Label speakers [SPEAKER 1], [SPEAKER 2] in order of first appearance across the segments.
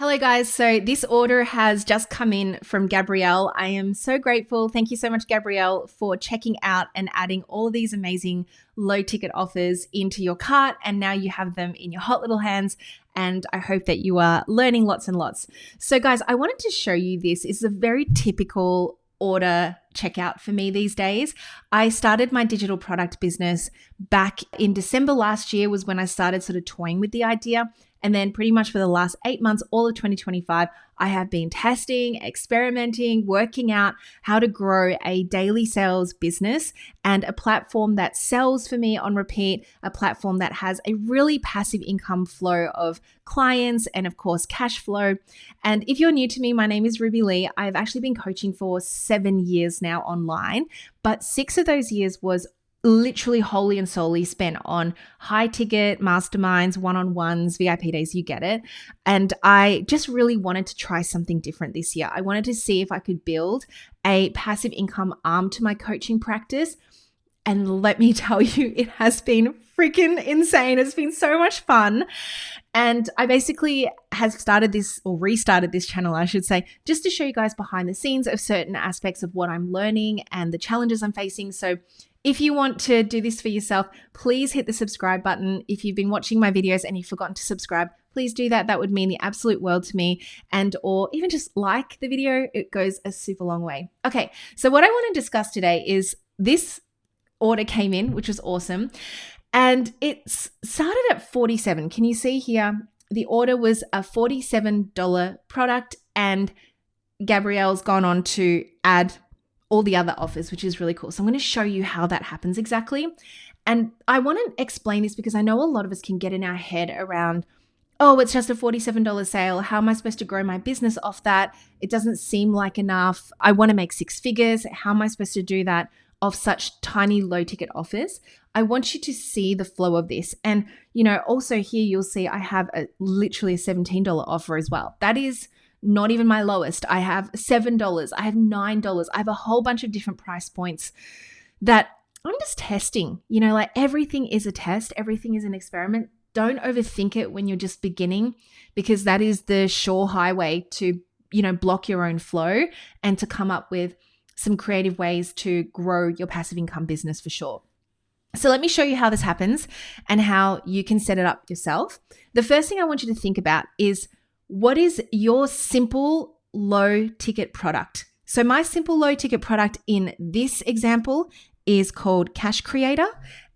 [SPEAKER 1] Hello guys, so this order has just come in from Gabrielle. I am so grateful. Thank you so much, Gabrielle, for checking out and adding all of these amazing low ticket offers into your cart. And now you have them in your hot little hands. And I hope that you are learning lots and lots. So guys, I wanted to show you this. It's a very typical order checkout for me these days. I started my digital product business back in December last year was when I started sort of toying with the idea. And then pretty much for the last 8 months, all of 2025, I have been testing, experimenting, working out how to grow a daily sales business and a platform that sells for me on repeat, a platform that has a really passive income flow of clients and of course, cash flow. And if you're new to me, my name is Ruby Lee. I've actually been coaching for 7 years now online, but 6 of those years was literally wholly and solely spent on high ticket masterminds, one-on-ones, VIP days, you get it. And I just really wanted to try something different this year. I wanted to see if I could build a passive income arm to my coaching practice. And let me tell you, it has been freaking insane. It's been so much fun. And I basically have started this or restarted this channel, I should say, just to show you guys behind the scenes of certain aspects of what I'm learning and the challenges I'm facing. So if you want to do this for yourself, please hit the subscribe button. If you've been watching my videos and you've forgotten to subscribe, please do that. That would mean the absolute world to me. And or even just like the video, it goes a super long way. Okay, so what I want to discuss today is this order came in, which was awesome. And it started at 47. Can you see here? The order was a $47 product and Gabrielle's gone on to add all the other offers, which is really cool. So I'm going to show you how that happens exactly. And I want to explain this because I know a lot of us can get in our head around, oh, it's just a $47 sale. How am I supposed to grow my business off that? It doesn't seem like enough. I want to make 6 figures. How am I supposed to do that off such tiny low ticket offers? I want you to see the flow of this. And, also here you'll see I have literally a $17 offer as well. That is not even my lowest. I have $7. I have $9. I have a whole bunch of different price points that I'm just testing. Like everything is a test. Everything is an experiment. Don't overthink it when you're just beginning, because that is the sure highway to, block your own flow and to come up with some creative ways to grow your passive income business for sure. So let me show you how this happens and how you can set it up yourself. The first thing I want you to think about is, what is your simple low ticket product? So my simple low ticket product in this example is called Cash Creator.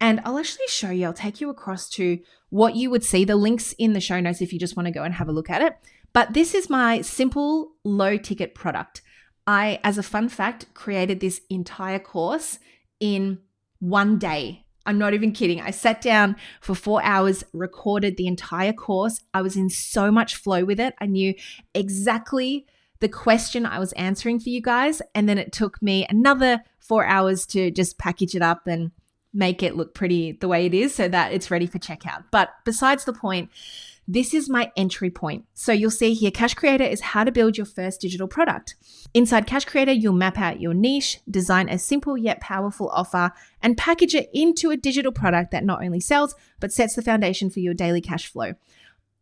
[SPEAKER 1] And I'll actually show you, I'll take you across to what you would see, the links in the show notes if you just want to go and have a look at it. But this is my simple low ticket product. I, as a fun fact, created this entire course in one day. I'm not even kidding. I sat down for 4 hours, recorded the entire course. I was in so much flow with it. I knew exactly the question I was answering for you guys. And then it took me another 4 hours to just package it up and make it look pretty the way it is so that it's ready for checkout. But besides the point, this is my entry point. So you'll see here, Cash Creator is how to build your first digital product. Inside Cash Creator, you'll map out your niche, design a simple yet powerful offer, and package it into a digital product that not only sells, but sets the foundation for your daily cash flow.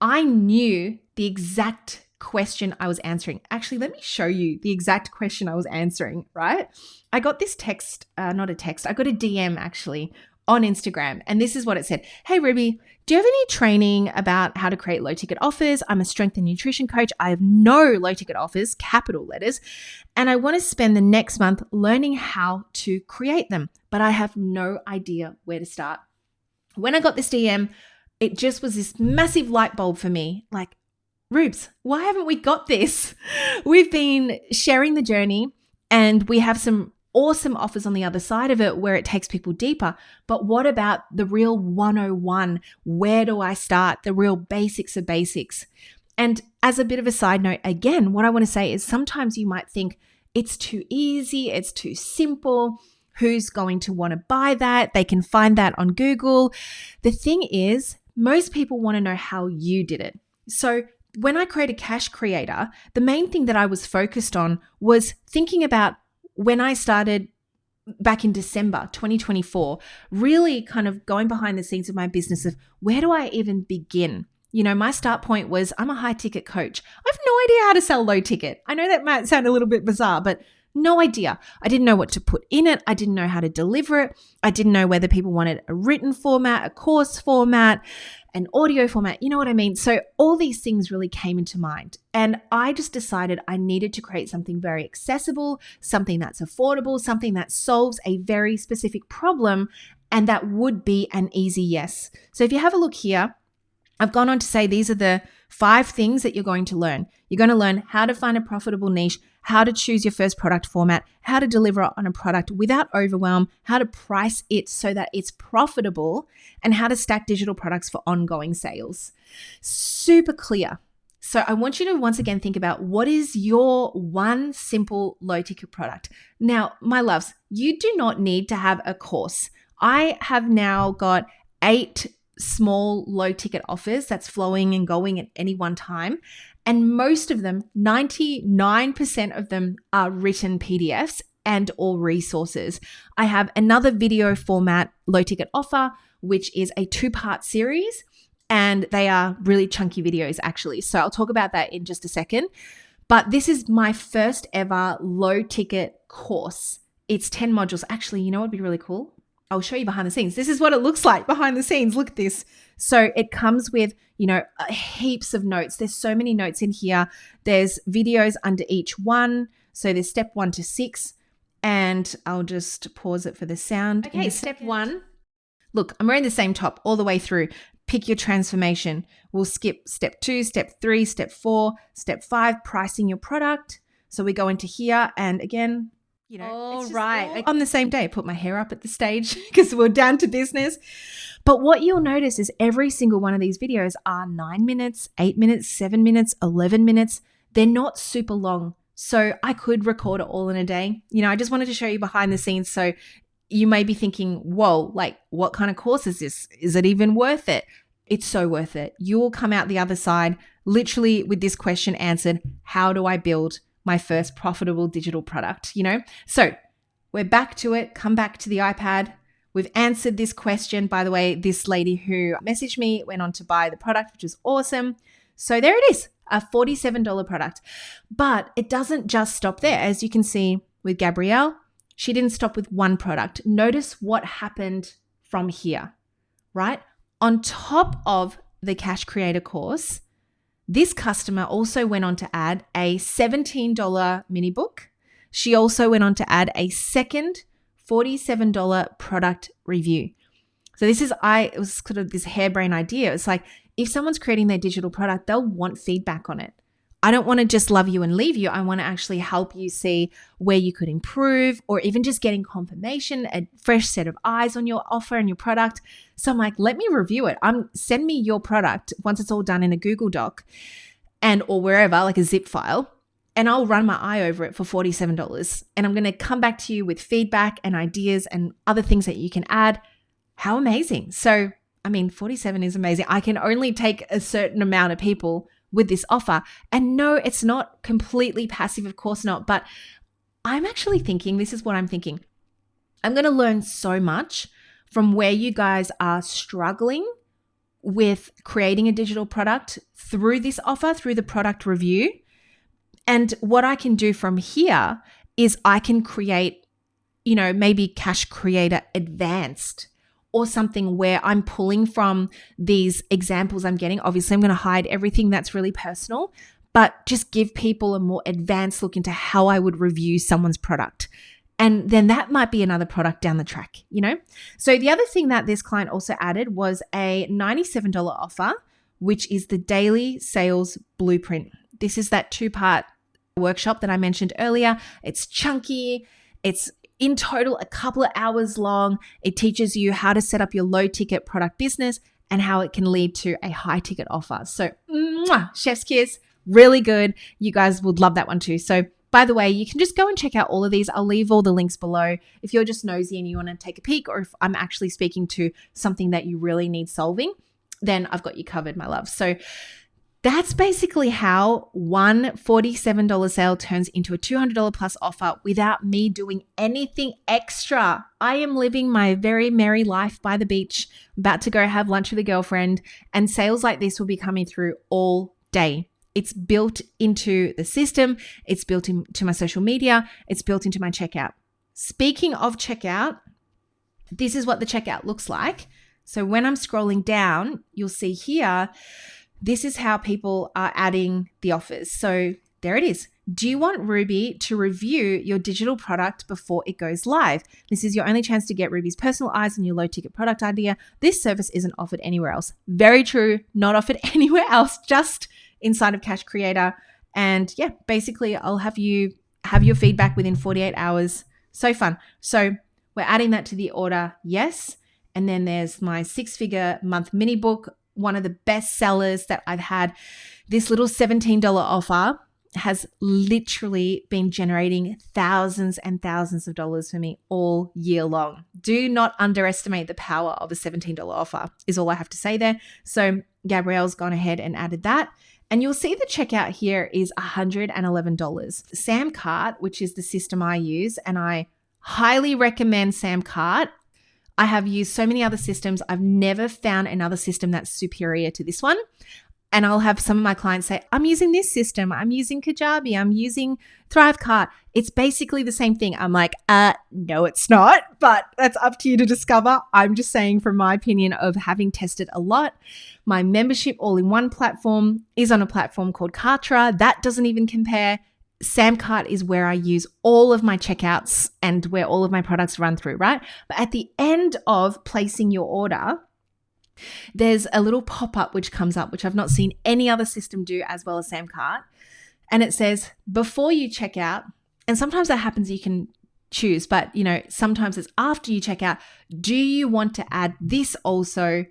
[SPEAKER 1] I knew the exact question I was answering. Actually, let me show you the exact question I was answering, right? I got this text, I got a DM actually on Instagram. And this is what it said. Hey, Ruby, do you have any training about how to create low ticket offers? I'm a strength and nutrition coach. I have no low ticket offers, capital letters, and I want to spend the next month learning how to create them, but I have no idea where to start. When I got this DM, it just was this massive light bulb for me. Like, Rubes, why haven't we got this? We've been sharing the journey and we have some awesome offers on the other side of it where it takes people deeper. But what about the real 101? Where do I start? The real basics of basics. And as a bit of a side note, again, what I want to say is sometimes you might think it's too easy, it's too simple. Who's going to want to buy that? They can find that on Google. The thing is, most people want to know how you did it. So when I created Cash Creator, the main thing that I was focused on was thinking about when I started back in December 2024, really kind of going behind the scenes of my business of where do I even begin? My start point was I'm a high ticket coach. I have no idea how to sell low ticket. I know that might sound a little bit bizarre, but no idea. I didn't know what to put in it. I didn't know how to deliver it. I didn't know whether people wanted a written format, a course format, an audio format. You know what I mean? So all these things really came into mind. And I just decided I needed to create something very accessible, something that's affordable, something that solves a very specific problem, and that would be an easy yes. So if you have a look here, I've gone on to say these are the 5 things that you're going to learn. You're going to learn how to find a profitable niche, how to choose your first product format, how to deliver on a product without overwhelm, how to price it so that it's profitable, and how to stack digital products for ongoing sales. Super clear. So I want you to once again think about what is your one simple low ticket product. Now, my loves, you do not need to have a course. I have now got 8 small low ticket offers that's flowing and going at any one time. And most of them, 99% of them, are written PDFs and or resources. I have another video format low ticket offer, which is a 2-part series, and they are really chunky videos actually. So I'll talk about that in just a second. But this is my first ever low ticket course. It's 10 modules. Actually, you know what would be really cool? I'll show you behind the scenes. This is what it looks like behind the scenes. Look at this. So it comes with, heaps of notes. There's so many notes in here. There's videos under each one. So there's step 1 to 6. And I'll just pause it for the sound. Okay, step 1. Look, I'm wearing the same top all the way through. Pick your transformation. We'll skip step 2, step 3, step 4, step 5, pricing your product. So we go into here and again, all right. On the same day, I put my hair up at the stage because we're down to business. But what you'll notice is every single one of these videos are 9 minutes, 8 minutes, 7 minutes, 11 minutes. They're not super long. So I could record it all in a day. I just wanted to show you behind the scenes. So you may be thinking, whoa, what kind of course is this? Is it even worth it? It's so worth it. You will come out the other side literally with this question answered: how do I build my first profitable digital product? So we're back to it. Come back to the iPad. We've answered this question. By the way, this lady who messaged me went on to buy the product, which is awesome. So there it is, a $47 product. But it doesn't just stop there. As you can see with Gabrielle, she didn't stop with one product. Notice what happened from here, right? On top of the Cash Creator course, this customer also went on to add a $17 mini book. She also went on to add a second $47 product review. So it was kind of this harebrained idea. It's like, if someone's creating their digital product, they'll want feedback on it. I don't want to just love you and leave you. I want to actually help you see where you could improve, or even just getting confirmation, a fresh set of eyes on your offer and your product. So I'm like, let me review it. Send me your product once it's all done in a Google Doc or wherever, like a zip file, and I'll run my eye over it for $47. And I'm going to come back to you with feedback and ideas and other things that you can add. How amazing. So, 47 is amazing. I can only take a certain amount of people with this offer. And no, it's not completely passive, of course not. But I'm actually thinking, this is what I'm thinking. I'm going to learn so much from where you guys are struggling with creating a digital product through this offer, through the product review. And what I can do from here is I can create, maybe Cash Creator Advanced, or something where I'm pulling from these examples I'm getting. Obviously, I'm going to hide everything that's really personal, but just give people a more advanced look into how I would review someone's product. And then that might be another product down the track, So the other thing that this client also added was a $97 offer, which is the Daily Sales Blueprint. This is that 2-part workshop that I mentioned earlier. It's chunky. It's in total a couple of hours long. It teaches you how to set up your low ticket product business and how it can lead to a high ticket offer. So chef's kiss, really good. You guys would love that one too. So by the way, you can just go and check out all of these. I'll leave all the links below if you're just nosy and you want to take a peek, or if I'm actually speaking to something that you really need solving, then I've got you covered, my love. So That's basically how one $47 sale turns into a $200 plus offer without me doing anything extra. I am living my very merry life by the beach, about to go have lunch with a girlfriend, and sales like this will be coming through all day. It's built into the system. It's built into my social media. It's built into my checkout. Speaking of checkout, this is what the checkout looks like. So when I'm scrolling down, you'll see here, this is how people are adding the offers. So there it is. Do you want Ruby to review your digital product before it goes live? This is your only chance to get Ruby's personal eyes on your low ticket product idea. This service isn't offered anywhere else. Very true. Not offered anywhere else, just inside of Cash Creator. And yeah, basically I'll have you have your feedback within 48 hours. So fun. So we're adding that to the order. Yes. And then there's my 6-figure month mini book, one of the best sellers that I've had. This little $17 offer has literally been generating thousands and thousands of dollars for me all year long. Do not underestimate the power of a $17 offer is all I have to say there. So Gabrielle's gone ahead and added that. And you'll see the checkout here is $111. SamCart, which is the system I use, and I highly recommend SamCart. I have used so many other systems. I've never found another system that's superior to this one. And I'll have some of my clients say, I'm using this system. I'm using Kajabi. I'm using ThriveCart. It's basically the same thing. I'm like, no, it's not, but that's up to you to discover. I'm just saying from my opinion of having tested a lot. My membership all-in-one platform is on a platform called Kartra. That doesn't even compare. SamCart is where I use all of my checkouts and where all of my products run through, right? But at the end of placing your order, there's a little pop-up which comes up, which I've not seen any other system do as well as SamCart. And it says, before you check out, and sometimes that happens, you can choose, but sometimes it's after you check out, do you want to add this also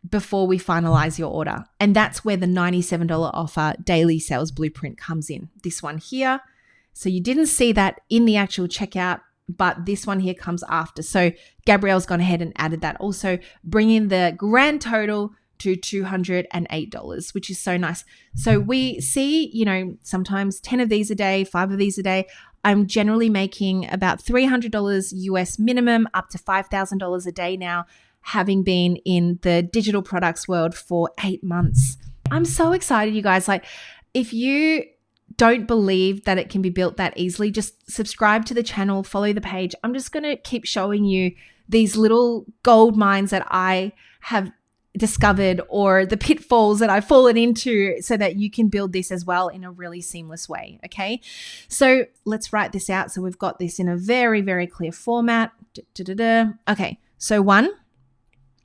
[SPEAKER 1] before we finalize your order? And that's where the $97 offer daily sales blueprint comes in. This one here. So you didn't see that in the actual checkout, but this one here comes after. So Gabrielle's gone ahead and added that also, bringing the grand total to $208, which is so nice. So we see, sometimes 10 of these a day, 5 of these a day. I'm generally making about $300 US minimum, up to $5,000 a day now, having been in the digital products world for 8 months. I'm so excited, you guys. Like, if you don't believe that it can be built that easily, just subscribe to the channel, follow the page. I'm just going to keep showing you these little gold mines that I have discovered, or the pitfalls that I've fallen into, so that you can build this as well in a really seamless way. Okay. So let's write this out. So we've got this in a very, very clear format. Okay. So 1,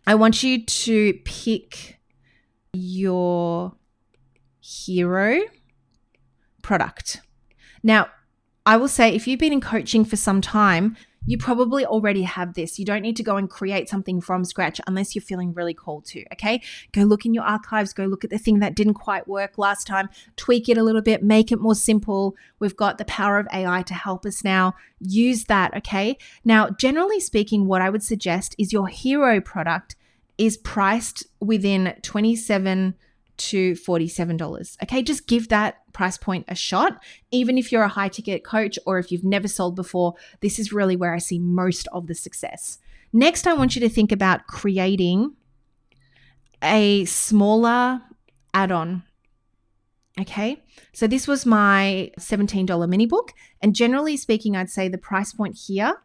[SPEAKER 1] I want you to pick your hero product. Now, I will say, if you've been in coaching for some time, you probably already have this. You don't need to go and create something from scratch unless you're feeling really called to, okay? Go look in your archives, go look at the thing that didn't quite work last time, tweak it a little bit, make it more simple. We've got the power of AI to help us now. Use that, okay? Now, generally speaking, what I would suggest is your hero product is priced within $27 to $47. Okay, just give that price point a shot. Even if you're a high ticket coach or if you've never sold before, this is really where I see most of the success. Next, I want you to think about creating a smaller add-on. Okay, so this was my $17 mini book, and generally speaking, I'd say the price point here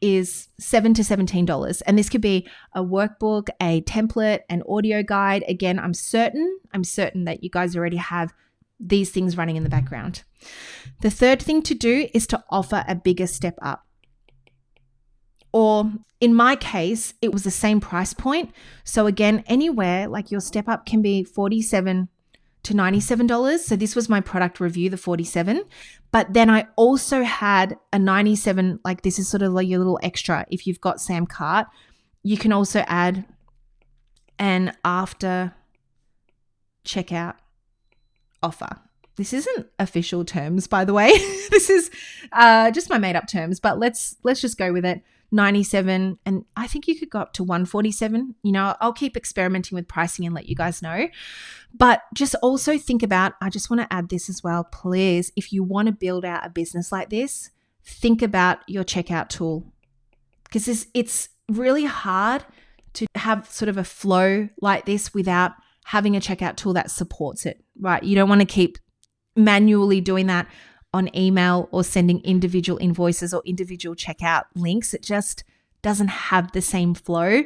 [SPEAKER 1] is $7 to $17. And this could be a workbook, a template, an audio guide. Again, I'm certain that you guys already have these things running in the background. The third thing to do is to offer a bigger step up. Or in my case, it was the same price point. So again, anywhere, like your step up can be $47 to $97. So this was my product review, the 47. But then I also had a 97, like this is sort of like your little extra. If you've got SamCart, you can also add an after checkout offer. This isn't official terms, by the way. This is just my made up terms, but let's just go with it. $97, and I think you could go up to $147. I'll keep experimenting with pricing and let you guys know. But just also think about, I just want to add this as well, please, if you want to build out a business like this, think about your checkout tool, because it's really hard to have sort of a flow like this without having a checkout tool that supports it, right? You don't want to keep manually doing that on email or sending individual invoices or individual checkout links. It just doesn't have the same flow.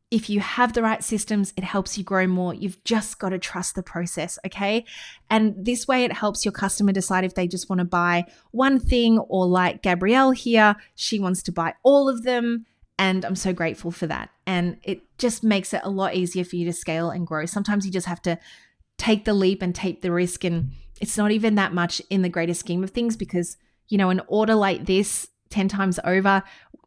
[SPEAKER 1] If you have the right systems, it helps you grow more. You've just got to trust the process, okay? And this way it helps your customer decide if they just want to buy one thing, or like Gabrielle here, she wants to buy all of them. And I'm so grateful for that. And it just makes it a lot easier for you to scale and grow. Sometimes you just have to take the leap and take the risk, and it's not even that much in the greater scheme of things, because, an order like this 10 times over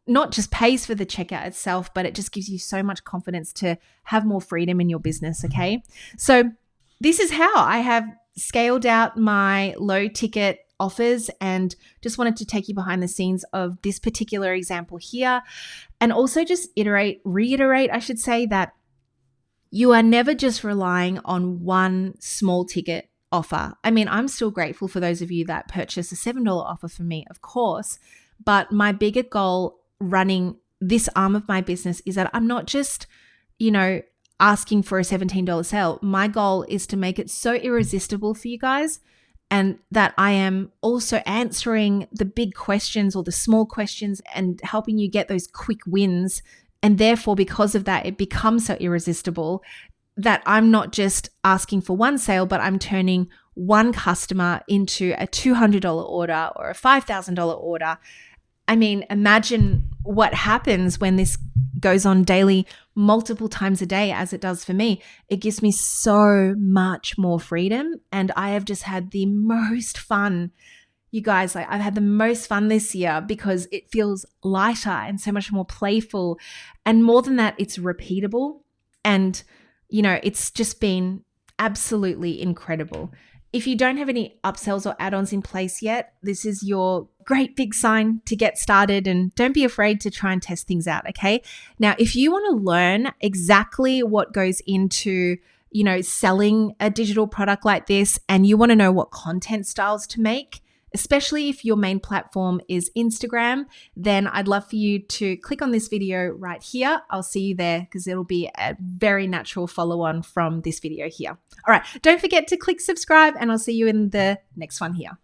[SPEAKER 1] not just pays for the checkout itself, but it just gives you so much confidence to have more freedom in your business, okay? So this is how I have scaled out my low ticket offers, and just wanted to take you behind the scenes of this particular example here, and also just reiterate, I should say, that you are never just relying on one small ticket offer. I mean, I'm still grateful for those of you that purchase a $7 offer from me, of course, but my bigger goal running this arm of my business is that I'm not just, asking for a $17 sale. My goal is to make it so irresistible for you guys, and that I am also answering the big questions or the small questions and helping you get those quick wins. And therefore, because of that, it becomes so irresistible that I'm not just asking for one sale, but I'm turning one customer into a $200 order or a $5,000 order. I mean, imagine what happens when this goes on daily, multiple times a day, as it does for me. It gives me so much more freedom, and I have just had the most fun. You guys, I've had the most fun this year because it feels lighter and so much more playful. And more than that, it's repeatable. And, it's just been absolutely incredible. If you don't have any upsells or add-ons in place yet, this is your great big sign to get started, and don't be afraid to try and test things out, okay? Now, if you want to learn exactly what goes into, selling a digital product like this, and you want to know what content styles to make, especially if your main platform is Instagram, then I'd love for you to click on this video right here. I'll see you there, because it'll be a very natural follow-on from this video here. All right, don't forget to click subscribe, and I'll see you in the next one here.